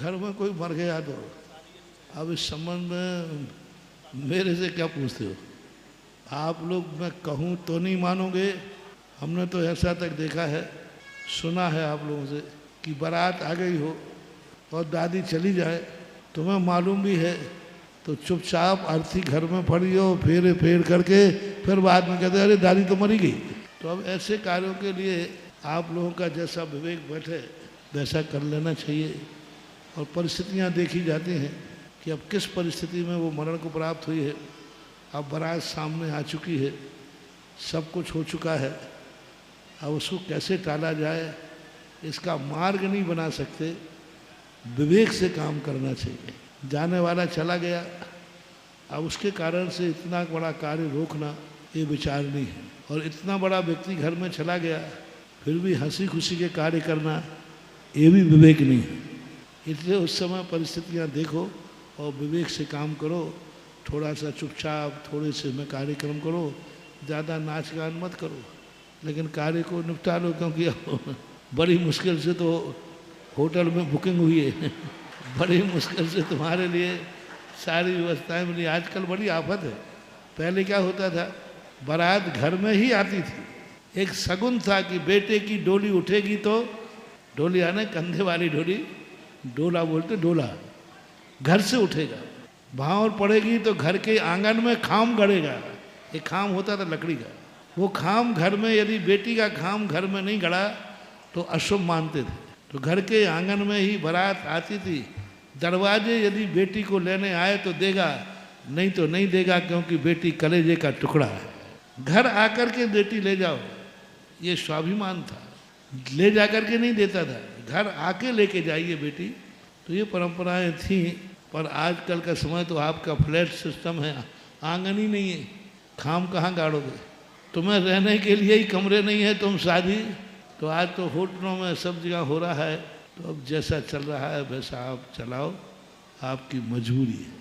घर में कोई मर गया तो अब इस संबंध में मेरे से क्या पूछते हो आप लोग? मैं कहूँ तो नहीं मानोगे। हमने तो ऐसा तक देखा है, सुना है आप लोगों से कि बारात आ गई हो और दादी चली जाए, तुम्हें मालूम भी है तो चुपचाप अर्थी घर में पड़ी हो, फेरे फेर करके फिर बाद में कहते अरे दादी तो मरी गई। तो अब ऐसे कार्यों के लिए आप लोगों का जैसा विवेक बैठे वैसा कर लेना चाहिए। और परिस्थितियां देखी जाती हैं कि अब किस परिस्थिति में वो मरण को प्राप्त हुई है। अब बारात सामने आ चुकी है, सब कुछ हो चुका है, अब उसको कैसे टाला जाए इसका मार्ग नहीं बना सकते, विवेक से काम करना चाहिए। जाने वाला चला गया, अब उसके कारण से इतना बड़ा कार्य रोकना ये विचार नहीं है। और इतना बड़ा व्यक्ति घर में चला गया फिर भी हंसी खुशी के कार्य करना ये भी विवेक नहीं है। इसलिए उस समय परिस्थितियां देखो और विवेक से काम करो। थोड़ा सा चुपचाप थोड़े से में कार्यक्रम करो, ज़्यादा नाच गान मत करो, लेकिन कार्य को निपटा लो, क्योंकि बड़ी मुश्किल से तो होटल में बुकिंग हुई है बड़ी मुश्किल से तुम्हारे लिए सारी व्यवस्थाएं मिली। आजकल बड़ी आफत है। पहले क्या होता था, बारात घर में ही आती थी, एक शगुन था कि बेटे की डोली उठेगी तो, डोली आने कंधे वाली डोली, डोला बोलते डोला, घर से उठेगा, भांवर पड़ेगी तो घर के आंगन में खाम गड़ेगा। एक खाम होता था लकड़ी का, वो खाम घर में, यदि बेटी का खाम घर में नहीं गड़ा तो अशुभ मानते थे। तो घर के आंगन में ही बारात आती थी, दरवाजे यदि बेटी को लेने आए तो देगा, नहीं तो नहीं देगा, क्योंकि बेटी कलेजे का टुकड़ा है। घर आकर के बेटी ले जाओ, ये स्वाभिमान था, ले जाकर के नहीं देता था, घर आके लेके जाइए बेटी। तो ये परंपराएं थी। पर आजकल का समय तो आपका फ्लैट सिस्टम है, आंगन ही नहीं है, खाम कहाँ गाड़ोगे? तुम्हें रहने के लिए ही कमरे नहीं है, तुम शादी। तो आज तो होटलों में सब जगह हो रहा है। तो अब जैसा चल रहा है वैसा आप चलाओ, आपकी मजबूरी है।